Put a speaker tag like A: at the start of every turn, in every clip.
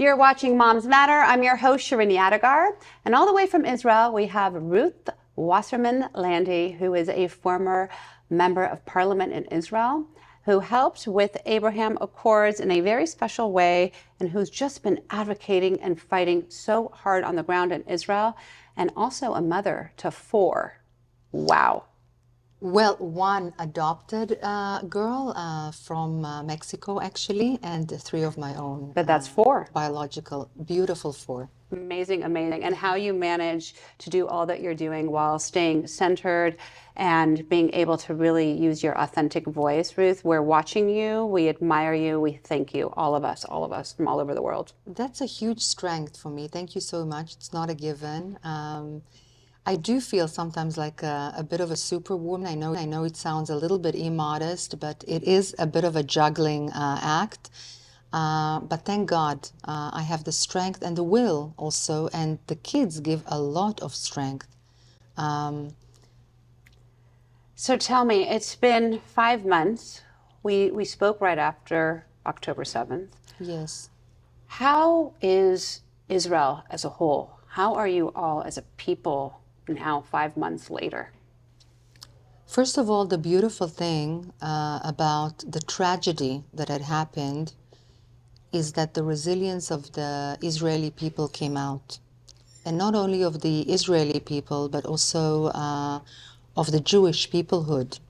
A: You're watching Moms Matter. I'm your host, Shirin Agar. And all the way from Israel, we have Ruth Wasserman Lande, who is a former member of parliament in Israel, who helped with Abraham Accords in a very special way, and who's just been advocating and fighting so hard on the ground in Israel, and also a mother to 4. Wow.
B: Well, one adopted girl from Mexico, actually, and 3 of my own.
A: But that's 4.
B: Biological, beautiful 4.
A: Amazing, amazing. And how you manage to do all that you're doing while staying centered and being able to really use your authentic voice, Ruth. We're watching you. We admire you. We thank you, all of us from all over the world.
B: That's a huge strength for me. Thank you so much. It's not a given. I do feel sometimes like a bit of a superwoman. I know it sounds a little bit immodest, but it is a bit of a juggling act. But thank God I have the strength and the will also, and the kids give a lot of strength.
A: So tell me, it's been 5 months. We spoke right after October 7th.
B: Yes.
A: How is Israel as a whole? How are you all as a people now 5 months later?
B: First of all, the beautiful thing about the tragedy that had happened is that the resilience of the Israeli people came out. And not only of the Israeli people, but also of the Jewish peoplehood,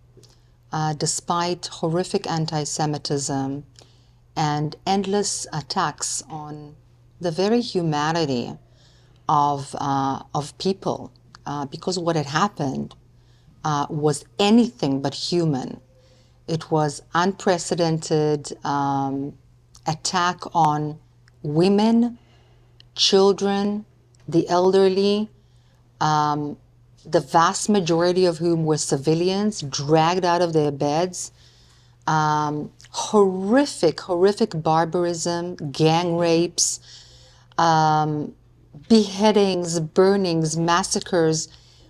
B: despite horrific anti-Semitism and endless attacks on the very humanity of people, because what had happened was anything but human. It was unprecedented attack on women, children, the elderly, the vast majority of whom were civilians, dragged out of their beds. Horrific barbarism, gang rapes, beheadings, burnings, massacres,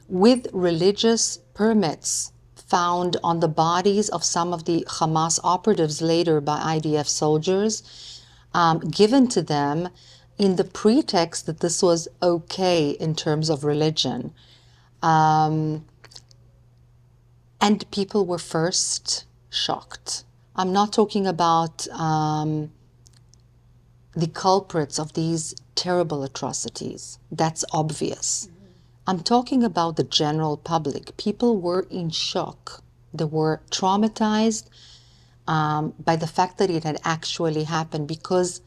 B: with religious permits found on the bodies of some of the Hamas operatives later by IDF soldiers, given to them in the pretext that this was okay in terms of religion. And people were first shocked. I'm not talking about the culprits of these terrible atrocities. That's obvious. I'm talking about the general public. People were in shock. They were traumatized by the fact that it had actually happened, because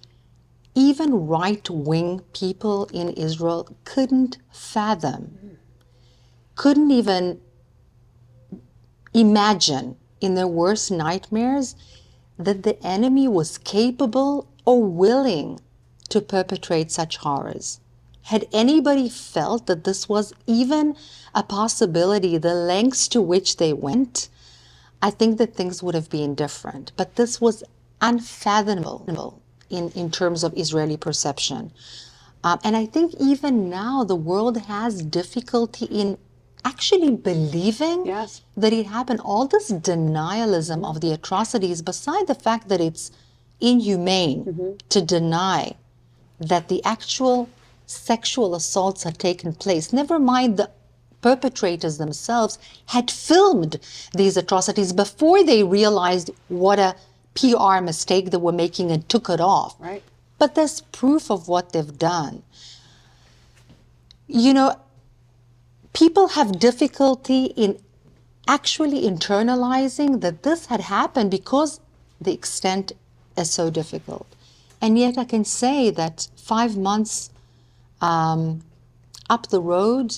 B: even right-wing people in Israel couldn't fathom, couldn't even imagine in their worst nightmares that the enemy was capable or willing to perpetrate such horrors. Had anybody felt that this was even a possibility, the lengths to which they went, I think that things would have been different. But this was unfathomable in terms of Israeli perception. And I think even now the world has difficulty in actually believing that it happened. All this denialism of the atrocities, beside the fact that it's inhumane to deny that the actual sexual assaults had taken place, never mind the perpetrators themselves had filmed these atrocities before they realized what a PR mistake they were making and took it off.
A: Right.
B: But there's proof of what they've done. You know, people have difficulty in actually internalizing that this had happened because the extent is so difficult. And yet I can say that 5 months up the road,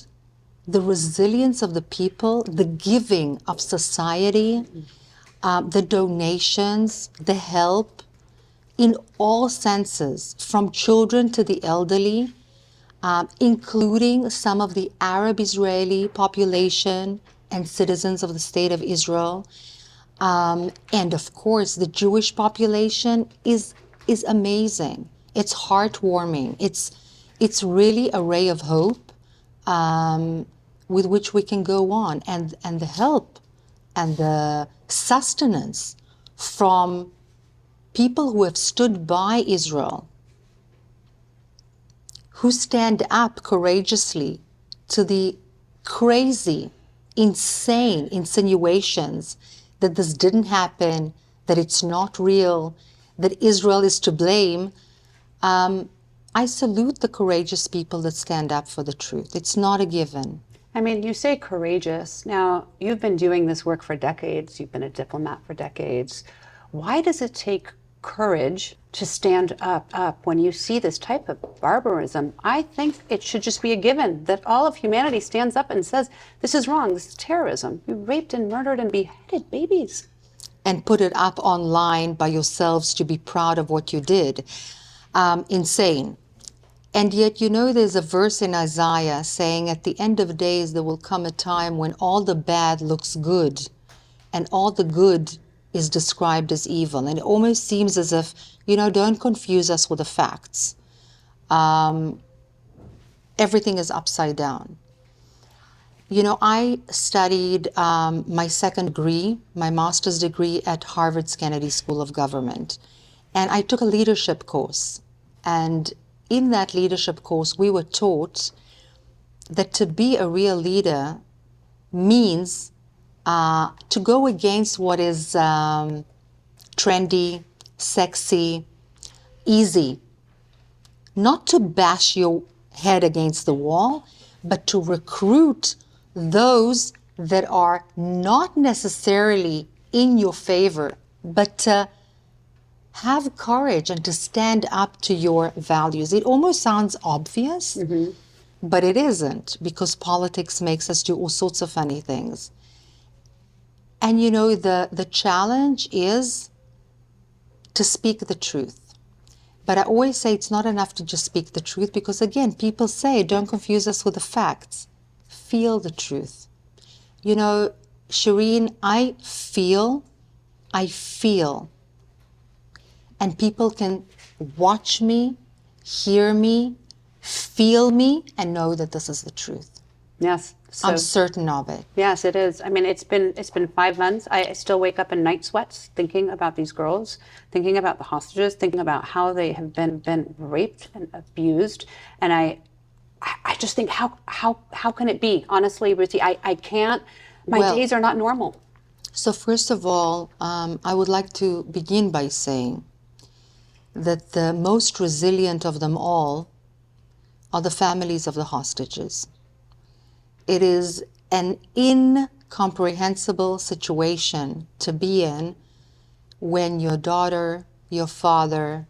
B: the resilience of the people, the giving of society, the donations, the help, in all senses, from children to the elderly, including some of the Arab Israeli population and citizens of the State of Israel, and of course the Jewish population is amazing. It's heartwarming. It's really a ray of hope with which we can go on, and the help and the sustenance from people who have stood by Israel who stand up courageously to the crazy, insane insinuations that this didn't happen, that it's not real, that Israel is to blame. I salute the courageous people that stand up for the truth. It's not a given.
A: I mean, you say courageous. Now, you've been doing this work for decades. You've been a diplomat for decades. Why does it take courage to stand up when you see this type of barbarism? I think it should just be a given that all of humanity stands up and says, this is wrong, this is terrorism. You raped and murdered and beheaded babies.
B: And put it up online by yourselves to be proud of what you did. Insane. And yet, you know, there's a verse in Isaiah saying at the end of days there will come a time when all the bad looks good and all the good is described as evil. And it almost seems as if, you know, don't confuse us with the facts. Everything is upside down. You know, I studied my second degree, my master's degree at Harvard's Kennedy School of Government. And I took a leadership course. And in that leadership course, we were taught that to be a real leader means to go against what is trendy, sexy, easy. Not to bash your head against the wall, but to recruit those that are not necessarily in your favor, but to have courage and to stand up to your values. It almost sounds obvious, but it isn't, because politics makes us do all sorts of funny things. And you know, the challenge is to speak the truth. But I always say it's not enough to just speak the truth, because again, people say, don't confuse us with the facts. Feel the truth. You know, Shirin, I feel. And people can watch me, hear me, feel me, and know that this is the truth.
A: Yes. So,
B: I'm certain of it.
A: Yes, it is. I mean, it's been 5 months. I still wake up in night sweats thinking about these girls, thinking about the hostages, thinking about how they have been raped and abused. And I just think, how can it be? Honestly, Ruthie, I can't. My days are not normal.
B: So first of all, I would like to begin by saying that the most resilient of them all are the families of the hostages. It is an incomprehensible situation to be in when your daughter, your father,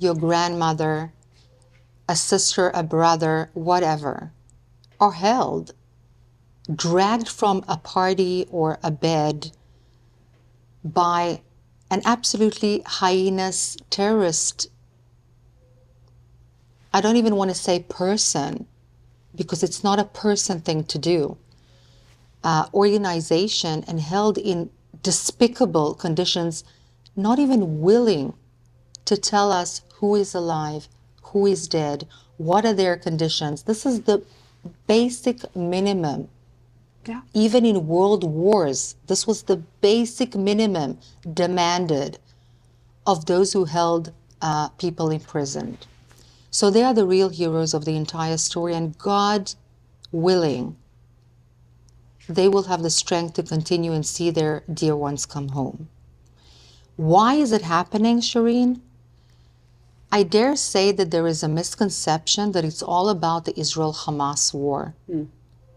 B: your grandmother, a sister, a brother, whatever, are held, dragged from a party or a bed by an absolutely heinous terrorist. I don't even want to say person, because it's not a person thing to do. Organization, and held in despicable conditions, not even willing to tell us who is alive, who is dead, what are their conditions. This is the basic minimum.
A: Yeah.
B: Even in world wars, this was the basic minimum demanded of those who held people imprisoned. So they are the real heroes of the entire story, and God willing, they will have the strength to continue and see their dear ones come home. Why is it happening, Shirin? I dare say that there is a misconception that it's all about the Israel-Hamas war.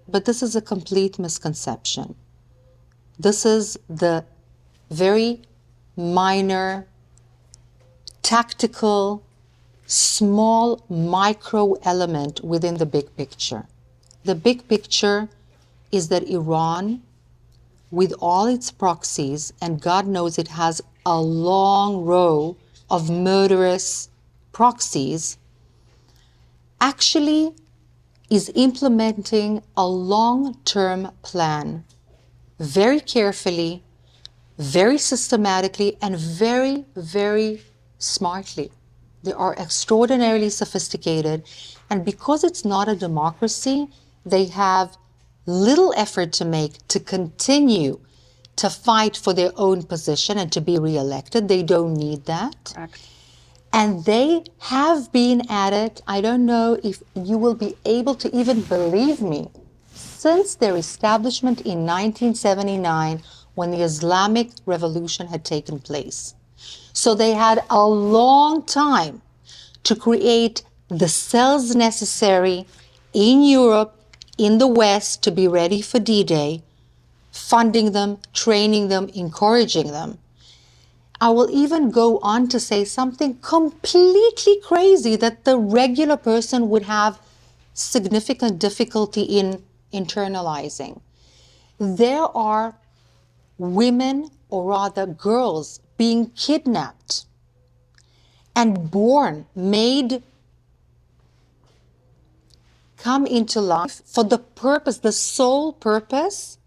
B: But this is a complete misconception. This is the very minor, tactical, small micro element within the big picture. The big picture is that Iran, with all its proxies, and God knows it has a long row of murderous proxies, actually is implementing a long-term plan, very carefully, very systematically, and very, very smartly. They are extraordinarily sophisticated, and because it's not a democracy, they have little effort to make to continue to fight for their own position and to be re-elected. They don't need that.
A: Correct.
B: And they have been at it, I don't know if you will be able to even believe me, since their establishment in 1979 when the Islamic Revolution had taken place. So they had a long time to create the cells necessary in Europe, in the West, to be ready for D-Day, funding them, training them, encouraging them. I will even go on to say something completely crazy that the regular person would have significant difficulty in internalizing. There are women, or rather girls, being kidnapped and born, made, come into life for the purpose, the sole purpose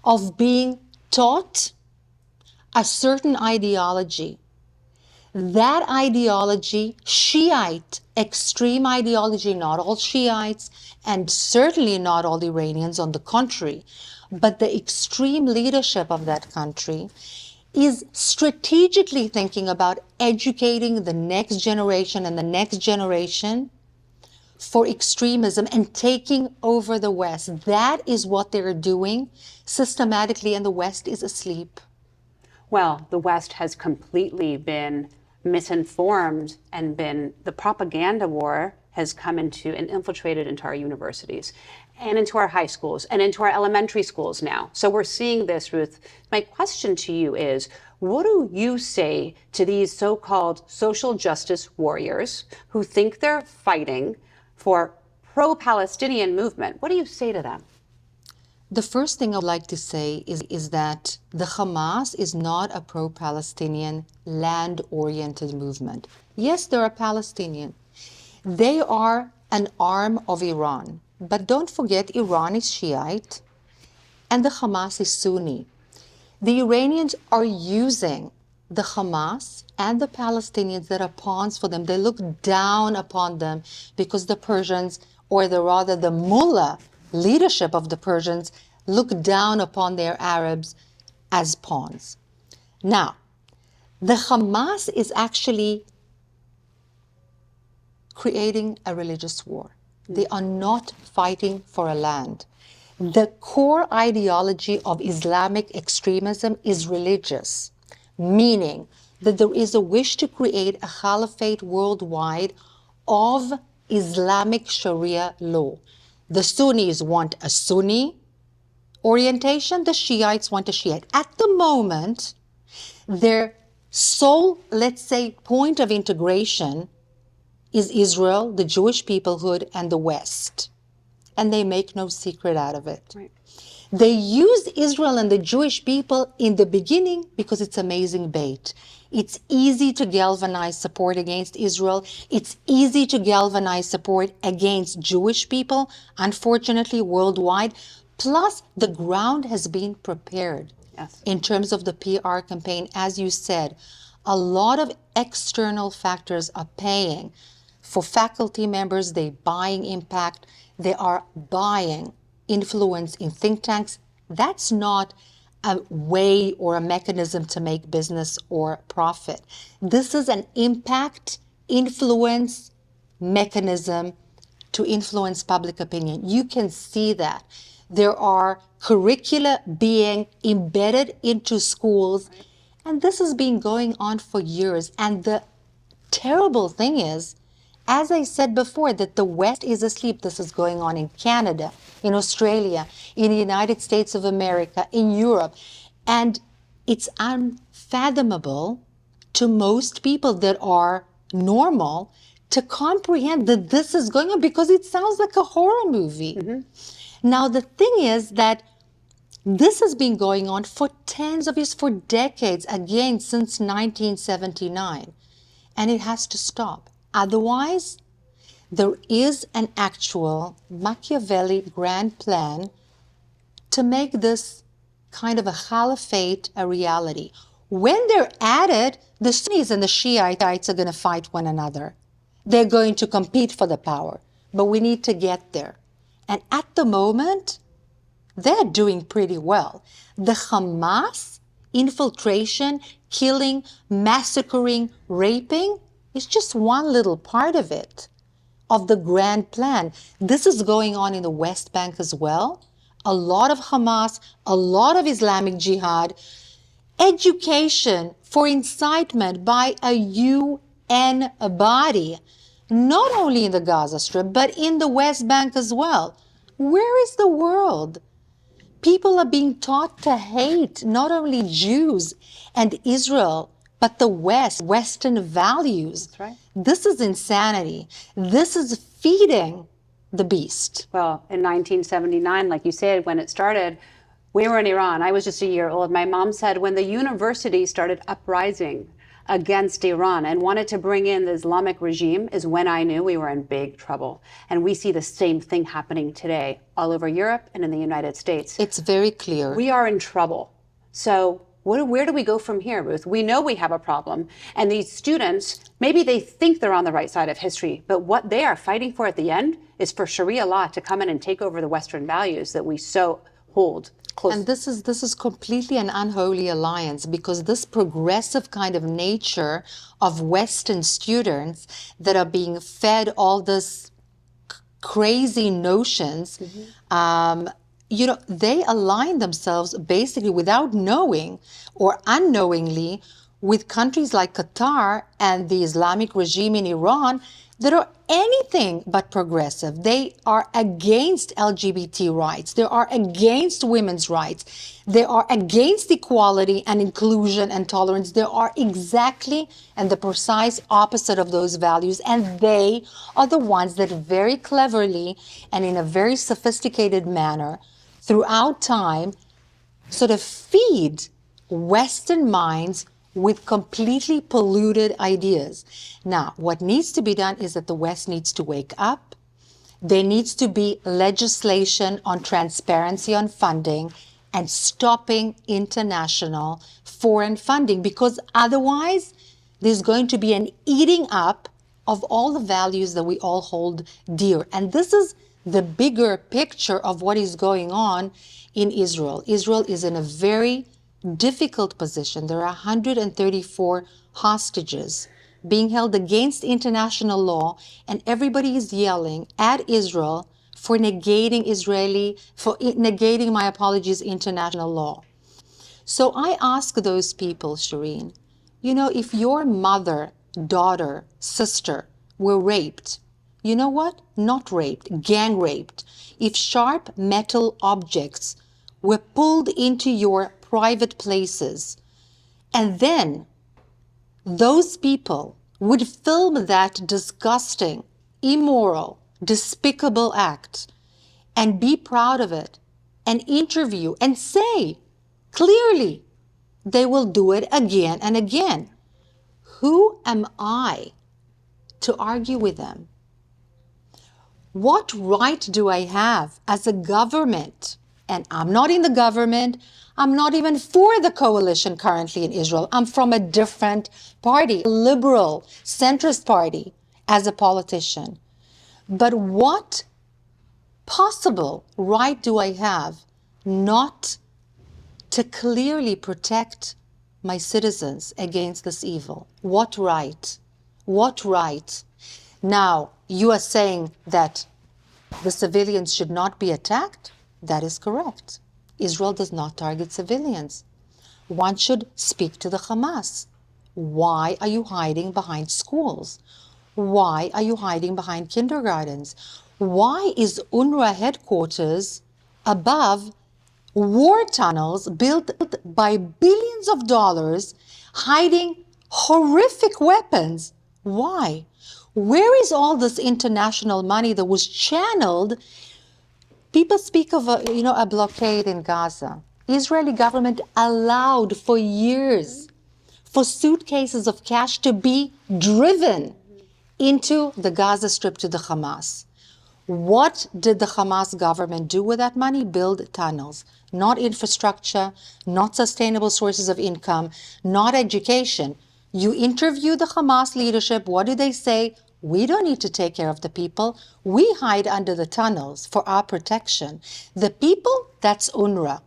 B: of being taught a certain ideology. That ideology, Shiite, extreme ideology, not all Shiites, and certainly not all Iranians, on the contrary, but the extreme leadership of that country is strategically thinking about educating the next generation and the next generation for extremism and taking over the West. That is what they're doing systematically, and the West is asleep.
A: Well, the West has completely been misinformed, and the propaganda war has come into and infiltrated into our universities and into our high schools and into our elementary schools now. So we're seeing this, Ruth. My question to you is, what do you say to these so-called social justice warriors who think they're fighting for pro-Palestinian movement? What do you say to them?
B: The first thing I'd like to say is that the Hamas is not a pro-Palestinian, land-oriented movement. Yes, they're a Palestinian. They are an arm of Iran. But don't forget, Iran is Shiite and the Hamas is Sunni. The Iranians are using the Hamas and the Palestinians that are pawns for them. They look down upon them because the Persians, or rather the mullah leadership of the Persians, look down upon their Arabs as pawns. Now, the Hamas is actually creating a religious war. They are not fighting for a land. The core ideology of Islamic extremism is religious, meaning that there is a wish to create a caliphate worldwide of Islamic Sharia law. The Sunnis want a Sunni orientation, the Shiites want a Shiite. At the moment, their sole, let's say, point of integration is Israel, the Jewish peoplehood, and the West. And they make no secret out of it.
A: Right.
B: They used Israel and the Jewish people in the beginning because it's amazing bait. It's easy to galvanize support against Israel. It's easy to galvanize support against Jewish people, unfortunately, worldwide. Plus, the ground has been prepared.
A: Yes.
B: In terms of the PR campaign. As you said, a lot of external factors are paying. For faculty members, they're buying impact. They are buying influence in think tanks. That's not a way or a mechanism to make business or profit. This is an impact, influence mechanism to influence public opinion. You can see that. There are curricula being embedded into schools, and this has been going on for years. And the terrible thing is, as I said before, that the West is asleep. This is going on in Canada, in Australia, in the United States of America, in Europe. And it's unfathomable to most people that are normal to comprehend that this is going on, because it sounds like a horror movie. Mm-hmm. Now, the thing is that this has been going on for tens of years, for decades, again, since 1979. And it has to stop. Otherwise, there is an actual Machiavelli grand plan to make this kind of a caliphate a reality. When they're at it, the Sunnis and the Shiites are going to fight one another. They're going to compete for the power. But we need to get there. And at the moment, they're doing pretty well. The Hamas infiltration killing, massacring, raping is just one little part of it, of the grand plan. This is going on in the West Bank as well. A lot of Hamas, a lot of Islamic Jihad, education for incitement by a UN body, not only in the Gaza Strip, but in the West Bank as well. Where is the world? People are being taught to hate not only Jews and Israel, but the West, Western values.
A: That's right.
B: This is insanity. This is feeding the beast.
A: Well, in 1979, like you said, when it started, we were in Iran. I was just a year old. My mom said when the university started uprising against Iran and wanted to bring in the Islamic regime is when I knew we were in big trouble. And we see the same thing happening today all over Europe and in the United States.
B: It's very clear.
A: We are in trouble. So where do we go from here, Ruth? We know we have a problem. And these students, maybe they think they're on the right side of history, but what they are fighting for at the end is for Sharia law to come in and take over the Western values that we so hold close.
B: And this is completely an unholy alliance, because this progressive kind of nature of Western students that are being fed all this crazy notions, they align themselves basically without knowing or unknowingly with countries like Qatar and the Islamic regime in Iran that are anything but progressive. They are against LGBT rights. They are against women's rights. They are against equality and inclusion and tolerance. They are exactly and the precise opposite of those values. And they are the ones that very cleverly and in a very sophisticated manner throughout time sort of feed Western minds with completely polluted ideas. Now, what needs to be done is that the West needs to wake up. There needs to be legislation on transparency on funding and stopping international foreign funding, because otherwise there's going to be an eating up of all the values that we all hold dear. And this is the bigger picture of what is going on in Israel. Israel is in a very difficult position. There are 134 hostages being held against international law, and everybody is yelling at Israel for negating international law. So I ask those people, Shirin, if your mother, daughter, sister were raped, you know what? Not raped, gang raped. If sharp metal objects were pulled into your private places, and then those people would film that disgusting, immoral, despicable act and be proud of it and interview and say clearly they will do it again and again. Who am I to argue with them? What right do I have as a government? And I'm not in the government. I'm not even for the coalition currently in Israel. I'm from a different party, a liberal, centrist party, as a politician. But what possible right do I have not to clearly protect my citizens against this evil? What right? What right? Now, you are saying that the civilians should not be attacked? That is correct. Israel does not target civilians. One should speak to the Hamas. Why are you hiding behind schools? Why are you hiding behind kindergartens? Why is UNRWA headquarters above war tunnels built by billions of dollars, hiding horrific weapons? Why? Where is all this international money that was channeled? People speak of a blockade in Gaza. Israeli government allowed for years for suitcases of cash to be driven into the Gaza Strip to the Hamas. What did the Hamas government do with that money? Build tunnels. Not infrastructure, not sustainable sources of income, not education. You interview the Hamas leadership, what do they say? We don't need to take care of the people. We hide under the tunnels for our protection. The people, that's UNRWA.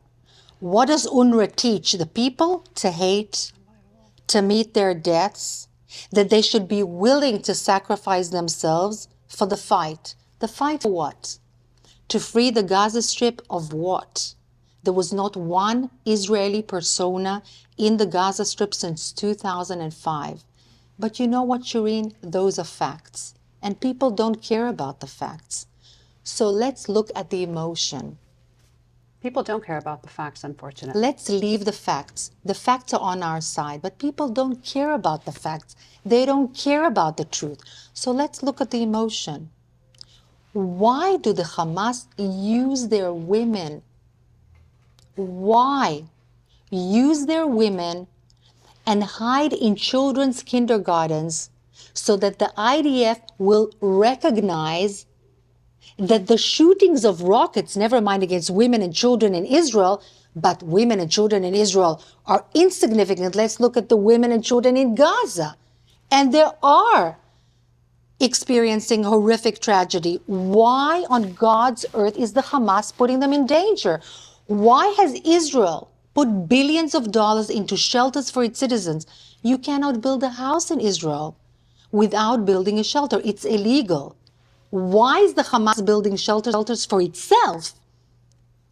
B: What does UNRWA teach the people? To hate, to meet their deaths, that they should be willing to sacrifice themselves for the fight. The fight for what? To free the Gaza Strip of what? There was not one Israeli persona in the Gaza Strip since 2005. But you know what, Shirin? Those are facts. And people don't care about the facts. So let's look at the emotion.
A: People don't care about the facts, unfortunately.
B: Let's leave the facts. The facts are on our side, but people don't care about the facts. They don't care about the truth. So let's look at the emotion. Why do the Hamas use their women? Why use their women and hide in children's kindergartens so that the IDF will recognize that the shootings of rockets, never mind against women and children in Israel, but women and children in Israel are insignificant. Let's look at the women and children in Gaza. And there are experiencing horrific tragedy. Why on God's earth is the Hamas putting them in danger? Why has Israel put billions of dollars into shelters for its citizens? You cannot build a house in Israel without building a shelter. It's illegal. Why is the Hamas building shelters for itself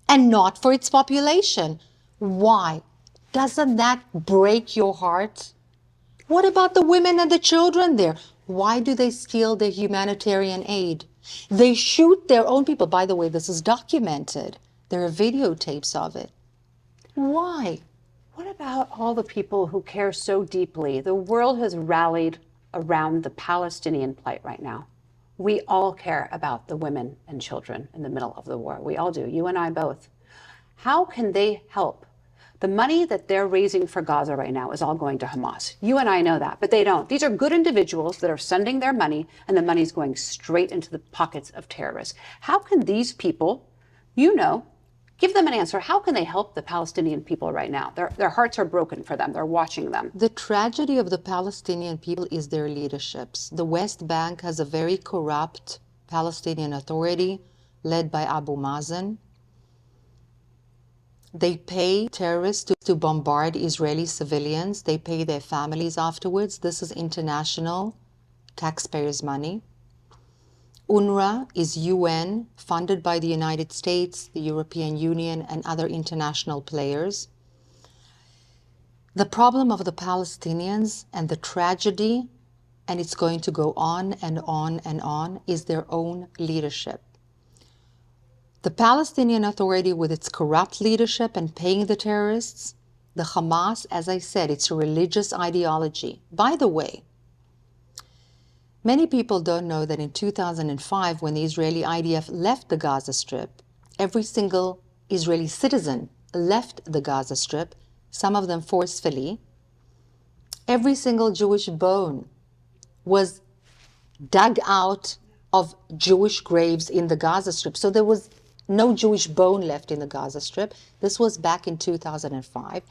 B: and not for its population? Why? Doesn't that break your heart? What about the women and the children there? Why do they steal their humanitarian aid? They shoot their own people. By the way, this is documented. There are videotapes of it. Why?
A: What about all the people who care so deeply? The world has rallied around the Palestinian plight right now. We all care about the women and children in the middle of the war. We all do, you and I both. How can they help? The money that they're raising for Gaza right now is all going to Hamas. You and I know that, but they don't. These are good individuals that are sending their money, and the money's going straight into the pockets of terrorists. How can these people, give them an answer? How can they help the Palestinian people right now? Their hearts are broken for them. They're watching them.
B: The tragedy of the Palestinian people is their leaderships. The West Bank has a very corrupt Palestinian Authority led by Abu Mazen. They pay terrorists to bombard Israeli civilians. They pay their families afterwards. This is international taxpayers' money. UNRWA is UN, funded by the United States, the European Union, and other international players. The problem of the Palestinians and the tragedy, and it's going to go on and on and on, is their own leadership. The Palestinian Authority, with its corrupt leadership and paying the terrorists, the Hamas, as I said, it's a religious ideology. By the way, many people don't know that in 2005, when the Israeli IDF left the Gaza Strip, every single Israeli citizen left the Gaza Strip, some of them forcefully. Every single Jewish bone was dug out of Jewish graves in the Gaza Strip. So there was no Jewish bone left in the Gaza Strip. This was back in 2005.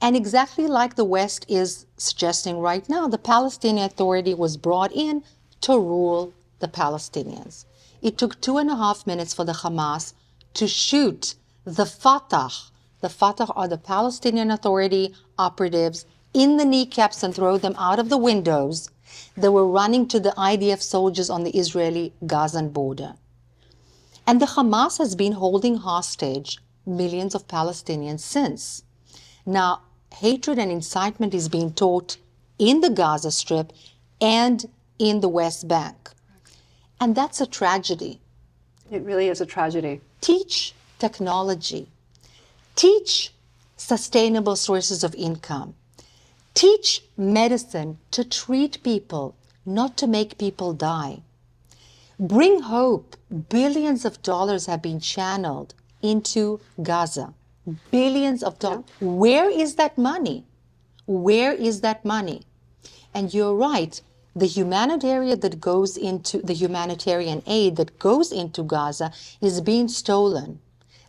B: And exactly like the West is suggesting right now, the Palestinian Authority was brought in to rule the Palestinians. It took 2.5 minutes for the Hamas to shoot the Fatah. The Fatah are the Palestinian Authority operatives in the kneecaps and throw them out of the windows. They were running to the IDF soldiers on the Israeli-Gazan border. And the Hamas has been holding hostage millions of Palestinians since. Now, hatred and incitement is being taught in the Gaza Strip and in the West Bank. And that's a tragedy.
A: It really is a tragedy.
B: Teach technology. Teach sustainable sources of income. Teach medicine to treat people, not to make people die. Bring hope. Billions of dollars have been channeled into Gaza. Billions of dollars. Yeah. Where is that money? Where is that money? And you're right. The humanitarian aid that goes into Gaza is being stolen.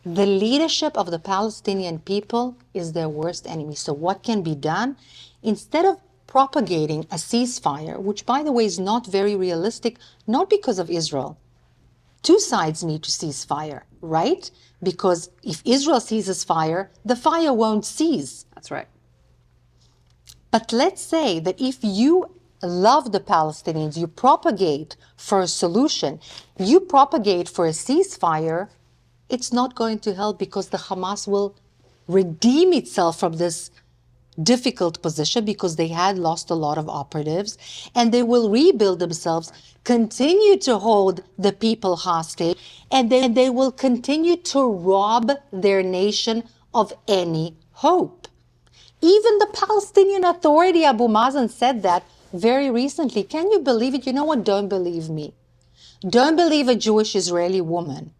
B: The leadership of the Palestinian people is their worst enemy. So what can be done? Instead of propagating a ceasefire, which, by the way, is not very realistic, not because of Israel. Two sides need to cease fire, right? Because if Israel ceases fire, the fire won't cease.
A: That's right.
B: But let's say that if you love the Palestinians, you propagate for a solution, you propagate for a ceasefire, it's not going to help because the Hamas will redeem itself from this difficult position because they had lost a lot of operatives, and they will rebuild themselves, continue to hold the people hostage, and they will continue to rob their nation of any hope. Even the Palestinian Authority, Abu Mazen, said that very recently. Can you believe it? You know what? Don't believe me. Don't believe a Jewish Israeli woman.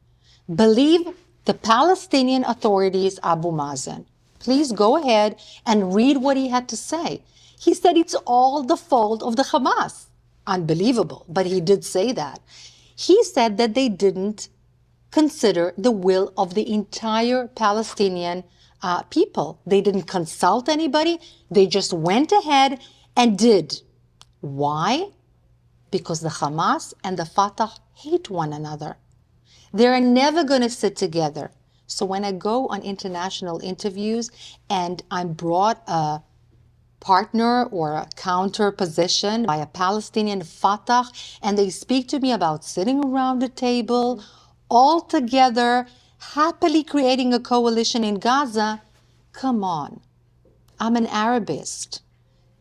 B: Believe the Palestinian Authority's Abu Mazen. Please go ahead and read what he had to say. He said it's all the fault of the Hamas. Unbelievable, but he did say that. He said that they didn't consider the will of the entire Palestinian people. They didn't consult anybody. They just went ahead and did. Why? Because the Hamas and the Fatah hate one another. They're never going to sit together. So when I go on international interviews and I'm brought a partner or a counter position by a Palestinian Fatah, and they speak to me about sitting around the table, all together, happily creating a coalition in Gaza, come on. I'm an Arabist.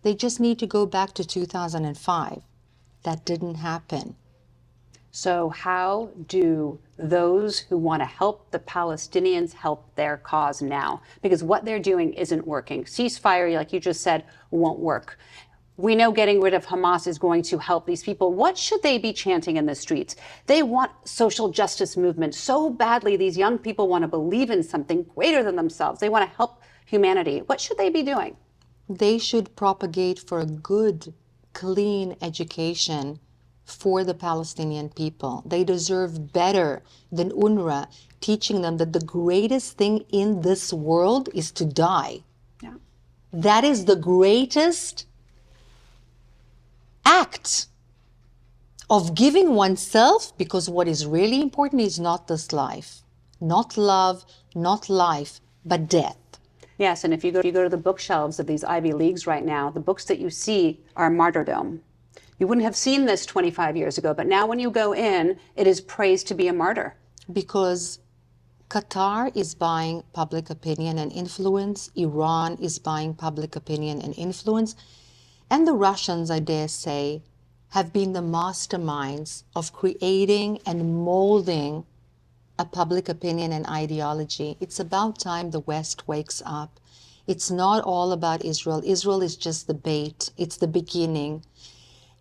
B: They just need to go back to 2005. That didn't happen.
A: So how do those who want to help the Palestinians help their cause now? Because what they're doing isn't working. Ceasefire, like you just said, won't work. We know getting rid of Hamas is going to help these people. What should they be chanting in the streets? They want social justice movement so badly. These young people want to believe in something greater than themselves. They want to help humanity. What should they be doing?
B: They should propagate for a good, clean education for the Palestinian people. They deserve better than UNRWA teaching them that the greatest thing in this world is to die.
A: Yeah.
B: That is the greatest act of giving oneself, because what is really important is not this life, not love, not life, but death.
A: Yes, and if you go to the bookshelves of these Ivy Leagues right now, the books that you see are martyrdom. You wouldn't have seen this 25 years ago, but now when you go in, it is praised to be a martyr.
B: Because Qatar is buying public opinion and influence, Iran is buying public opinion and influence, and the Russians, I dare say, have been the masterminds of creating and molding a public opinion and ideology. It's about time the West wakes up. It's not all about Israel. Israel is just the bait. It's the beginning.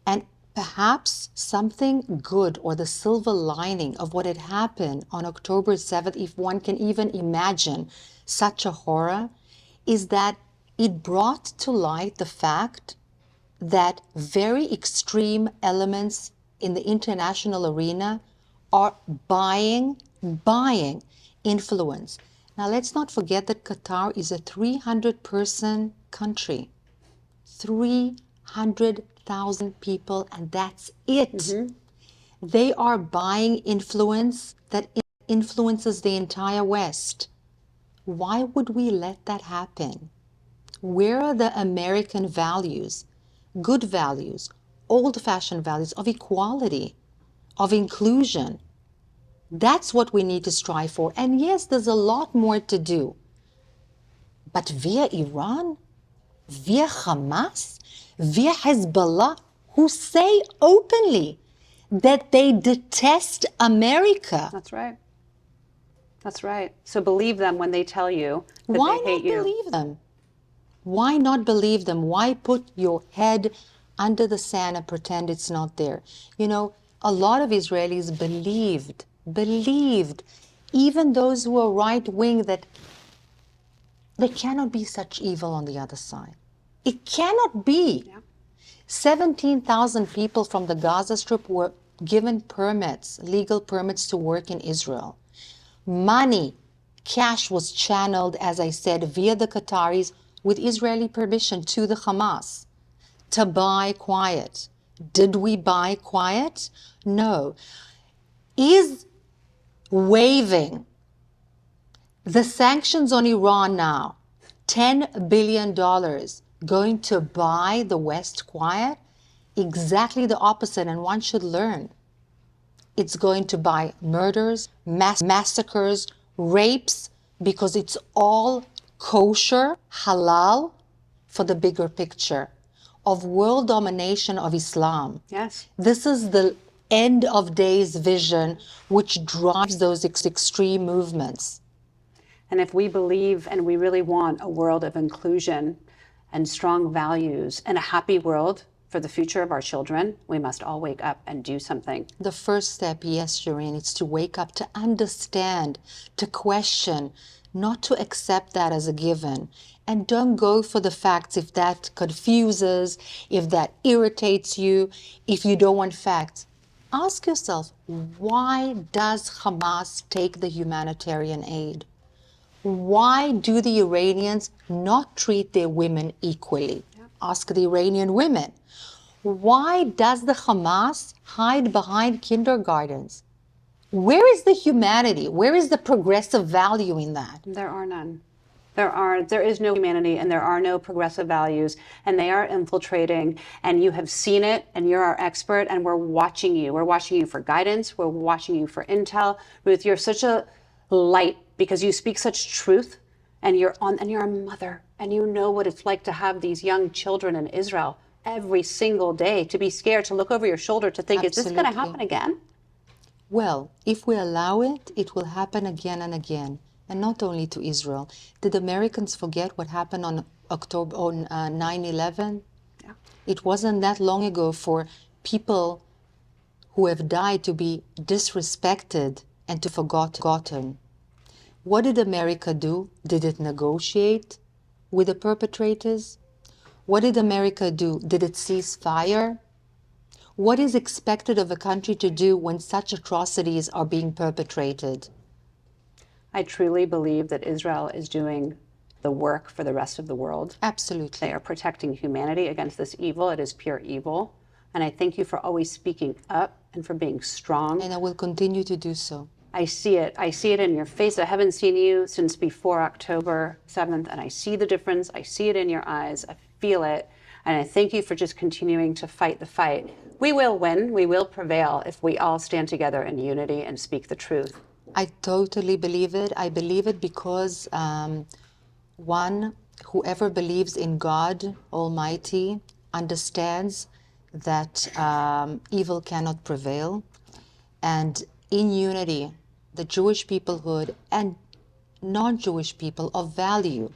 B: And perhaps something good, or the silver lining of what had happened on October 7th, if one can even imagine such a horror, is that it brought to light the fact that very extreme elements in the international arena are buying influence. Now, let's not forget that Qatar is a 300-person country. 300,000 people, and that's it. Mm-hmm. They are buying influence that influences the entire West. Why would we let that happen? Where are the American values, good values, old-fashioned values of equality, of inclusion? That's what we need to strive for. And yes, there's a lot more to do. But via Iran, via Hamas, via Hezbollah, who say openly that they detest America.
A: That's right. That's right. So believe them when they tell you that
B: Why
A: they hate you.
B: Why not believe them? Why not believe them? Why put your head under the sand and pretend it's not there? You know, a lot of Israelis believed, even those who are right-wing, that there cannot be such evil on the other side. It cannot be. Yeah. 17,000 people from the Gaza Strip were given permits, legal permits to work in Israel. Money, cash was channeled, as I said, via the Qataris with Israeli permission to the Hamas to buy quiet. Did we buy quiet? No. Is waiving the sanctions on Iran now, $10 billion, going to buy the West quiet? Exactly the opposite, and one should learn. It's going to buy murders, massacres, rapes, because it's all kosher, halal, for the bigger picture of world domination of Islam.
A: Yes.
B: This is the end of days vision which drives those extreme movements.
A: And if we believe and we really want a world of inclusion and strong values and a happy world for the future of our children, we must all wake up and do something.
B: The first step, yes, Shirin, it's to wake up, to understand, to question, not to accept that as a given. And don't go for the facts if that confuses, if that irritates you, if you don't want facts. Ask yourself, why does Hamas take the humanitarian aid? Why do the Iranians not treat their women equally? Ask the Iranian women. Why does the Hamas hide behind kindergartens? Where is the humanity? Where is the progressive value in that?
A: There are none. There is no humanity and there are no progressive values, and they are infiltrating, and you have seen it, and you're our expert, and we're watching you. We're watching you for guidance. We're watching you for intel. Ruth, you're such a light because you speak such truth, and you're a mother, and you know what it's like to have these young children in Israel every single day, to be scared, to look over your shoulder, to think, is this going to happen again?
B: Well, if we allow it, it will happen again and again, and not only to Israel. Did Americans forget what happened on 9/11?
A: Yeah.
B: It wasn't that long ago for people who have died to be disrespected and to forgotten. What did America do? Did it negotiate with the perpetrators? What did America do? Did it cease fire? What is expected of a country to do when such atrocities are being perpetrated?
A: I truly believe that Israel is doing the work for the rest of the world.
B: Absolutely.
A: They are protecting humanity against this evil. It is pure evil. And I thank you for always speaking up and for being strong.
B: And I will continue to do so.
A: I see it. I see it in your face. I haven't seen you since before October 7th, and I see the difference. I see it in your eyes. I feel it. And I thank you for just continuing to fight the fight. We will win. We will prevail if we all stand together in unity and speak the truth.
B: I totally believe it. I believe it because, whoever believes in God Almighty understands that evil cannot prevail. And in unity, the Jewish peoplehood and non-Jewish people of value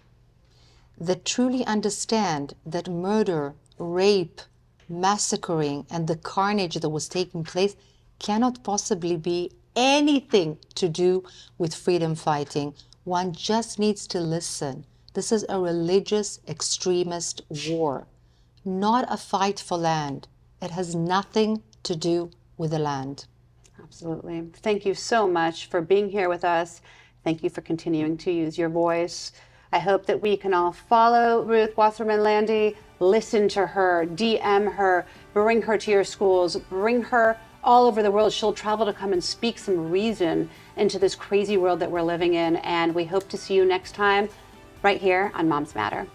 B: that truly understand that murder, rape, massacring, and the carnage that was taking place cannot possibly be anything to do with freedom fighting. One just needs to listen. This is a religious extremist war, not a fight for land. It has nothing to do with the land.
A: Absolutely. Thank you so much for being here with us. Thank you for continuing to use your voice. I hope that we can all follow Ruth Wasserman Lande, listen to her, DM her, bring her to your schools, bring her all over the world. She'll travel to come and speak some reason into this crazy world that we're living in. And we hope to see you next time right here on Moms Matter.